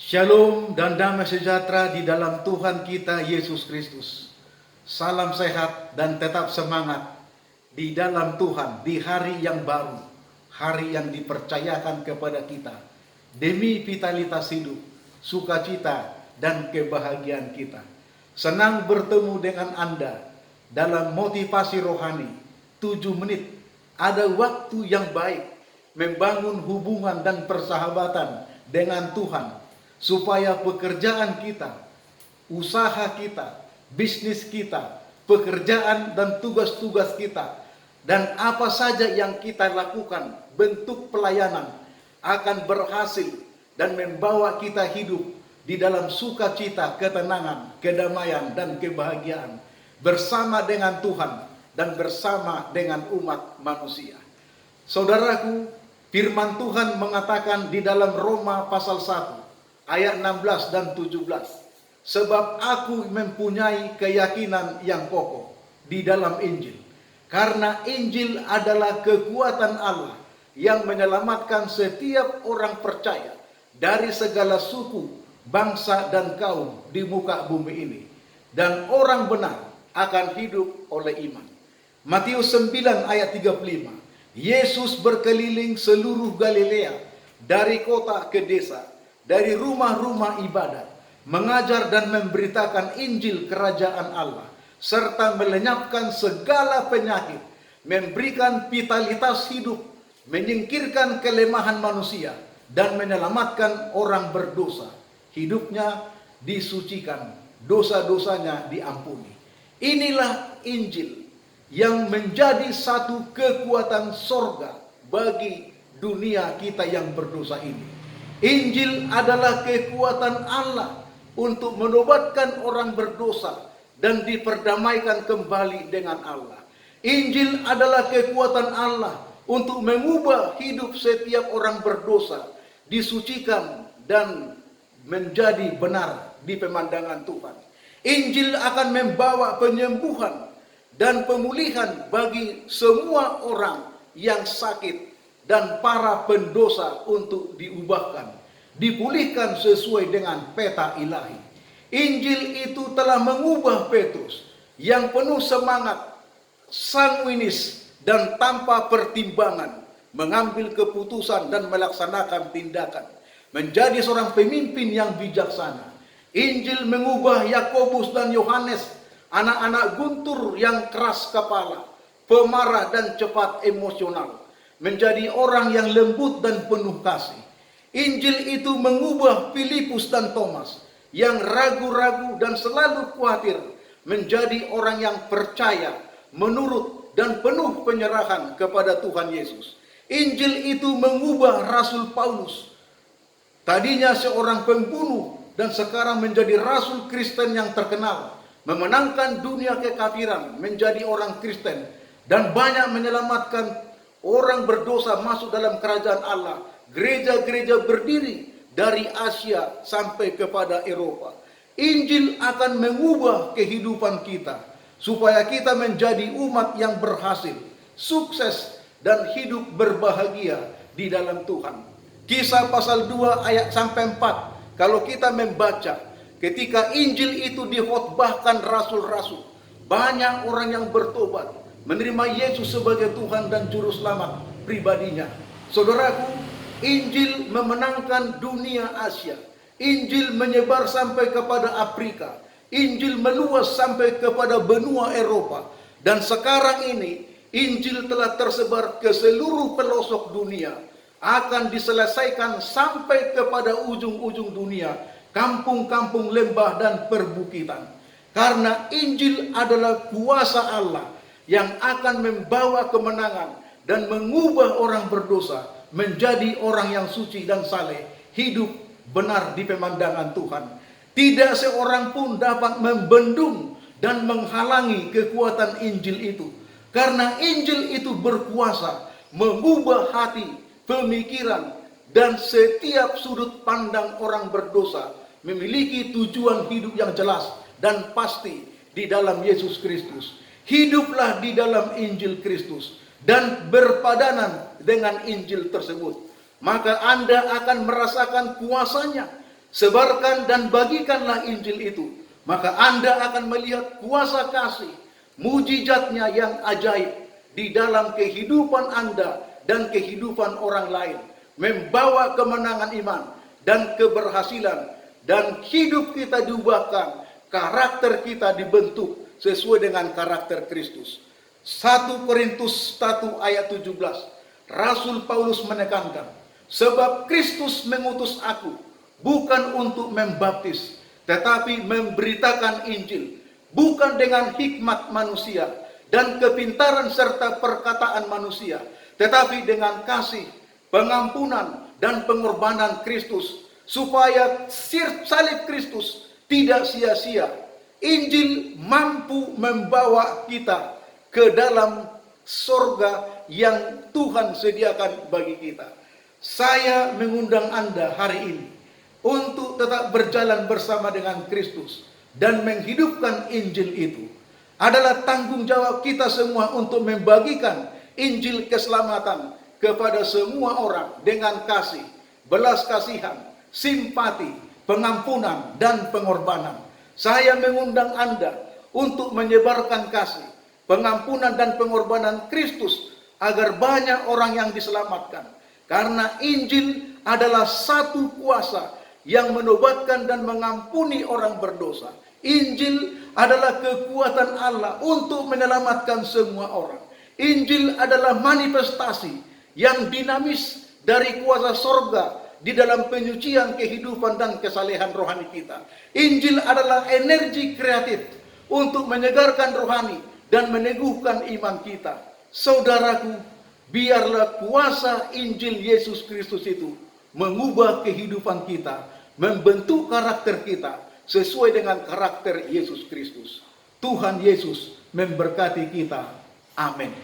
Shalom dan damai sejahtera di dalam Tuhan kita Yesus Kristus. Salam sehat dan tetap semangat di dalam Tuhan di hari yang baru, hari yang dipercayakan kepada kita demi vitalitas hidup, sukacita dan kebahagiaan kita. Senang bertemu dengan Anda dalam motivasi rohani 7 menit. Ada waktu yang baik membangun hubungan dan persahabatan dengan Tuhan, supaya pekerjaan kita, usaha kita, bisnis kita, pekerjaan dan tugas-tugas kita, dan apa saja yang kita lakukan, bentuk pelayanan akan berhasil dan membawa kita hidup di dalam sukacita, ketenangan, kedamaian, dan kebahagiaan bersama dengan Tuhan dan bersama dengan umat manusia. Saudaraku, firman Tuhan mengatakan di dalam Roma pasal 1 ayat 16 dan 17. Sebab aku mempunyai keyakinan yang kokoh di dalam Injil. Karena Injil adalah kekuatan Allah yang menyelamatkan setiap orang percaya dari segala suku, bangsa dan kaum di muka bumi ini. Dan orang benar akan hidup oleh iman. Matius 9 ayat 35. Yesus berkeliling seluruh Galilea, dari kota ke desa, dari rumah-rumah ibadat, mengajar dan memberitakan Injil kerajaan Allah, serta melenyapkan segala penyakit, memberikan vitalitas hidup, menyingkirkan kelemahan manusia, dan menyelamatkan orang berdosa. Hidupnya disucikan, dosa-dosanya diampuni. Inilah Injil yang menjadi satu kekuatan sorga bagi dunia kita yang berdosa ini. Injil adalah kekuatan Allah untuk menobatkan orang berdosa dan diperdamaikan kembali dengan Allah. Injil adalah kekuatan Allah untuk mengubah hidup setiap orang berdosa, disucikan dan menjadi benar di pemandangan Tuhan. Injil akan membawa penyembuhan dan pemulihan bagi semua orang yang sakit dan para pendosa untuk diubahkan, dipulihkan sesuai dengan peta ilahi. Injil itu telah mengubah Petrus yang penuh semangat, sanguinis dan tanpa pertimbangan mengambil keputusan dan melaksanakan tindakan, menjadi seorang pemimpin yang bijaksana. Injil mengubah Yakobus dan Yohanes, anak-anak guntur yang keras kepala, pemarah dan cepat emosional, menjadi orang yang lembut dan penuh kasih. Injil itu mengubah Filipus dan Thomas yang ragu-ragu dan selalu khawatir menjadi orang yang percaya, menurut dan penuh penyerahan kepada Tuhan Yesus. Injil itu mengubah Rasul Paulus, tadinya seorang pembunuh dan sekarang menjadi rasul Kristen yang terkenal, memenangkan dunia kekafiran menjadi orang Kristen dan banyak menyelamatkan orang berdosa masuk dalam kerajaan Allah. Gereja-gereja berdiri dari Asia sampai kepada Eropa. Injil akan mengubah kehidupan kita supaya kita menjadi umat yang berhasil, sukses dan hidup berbahagia di dalam Tuhan. Kisah pasal 2 ayat sampai 4. Kalau kita membaca, ketika Injil itu dikhotbahkan rasul-rasul, banyak orang yang bertobat, menerima Yesus sebagai Tuhan dan Juru Selamat pribadinya. Saudaraku, Injil memenangkan dunia Asia. Injil menyebar sampai kepada Afrika. Injil meluas sampai kepada benua Eropa. Dan sekarang ini, Injil telah tersebar ke seluruh pelosok dunia. Akan diselesaikan sampai kepada ujung-ujung dunia, kampung-kampung lembah dan perbukitan. Karena Injil adalah kuasa Allah yang akan membawa kemenangan dan mengubah orang berdosa menjadi orang yang suci dan saleh, hidup benar di pemandangan Tuhan. Tidak seorang pun dapat membendung dan menghalangi kekuatan Injil itu. Karena Injil itu berkuasa mengubah hati, pemikiran, dan setiap sudut pandang orang berdosa memiliki tujuan hidup yang jelas dan pasti di dalam Yesus Kristus. Hiduplah di dalam Injil Kristus dan berpadanan dengan Injil tersebut. Maka Anda akan merasakan kuasanya Sebarkan dan bagikanlah Injil itu, maka Anda akan melihat kuasa kasih, mujizatnya yang ajaib di dalam kehidupan Anda dan kehidupan orang lain, membawa kemenangan iman dan keberhasilan, dan hidup kita diubahkan, karakter kita dibentuk sesuai dengan karakter Kristus. 1 Korintus 1 ayat 17, Rasul Paulus menekankan, sebab Kristus mengutus aku bukan untuk membaptis, tetapi memberitakan Injil, bukan dengan hikmat manusia dan kepintaran serta perkataan manusia, tetapi dengan kasih, pengampunan, dan pengorbanan Kristus, supaya salib Kristus tidak sia-sia. Injil mampu membawa kita ke dalam sorga yang Tuhan sediakan bagi kita. Saya mengundang Anda hari ini untuk tetap berjalan bersama dengan Kristus dan menghidupkan Injil itu. Adalah tanggung jawab kita semua untuk membagikan Injil keselamatan kepada semua orang dengan kasih, belas kasihan, simpati, pengampunan, dan pengorbanan. Saya mengundang Anda untuk menyebarkan kasih, pengampunan, dan pengorbanan Kristus agar banyak orang yang diselamatkan. Karena Injil adalah satu kuasa yang menobatkan dan mengampuni orang berdosa. Injil adalah kekuatan Allah untuk menyelamatkan semua orang. Injil adalah manifestasi yang dinamis dari kuasa sorga di dalam penyucian kehidupan dan kesalehan rohani kita. Injil adalah energi kreatif untuk menyegarkan rohani dan meneguhkan iman kita. Saudaraku, biarlah kuasa Injil Yesus Kristus itu mengubah kehidupan kita, membentuk karakter kita sesuai dengan karakter Yesus Kristus. Tuhan Yesus memberkati kita. Amin.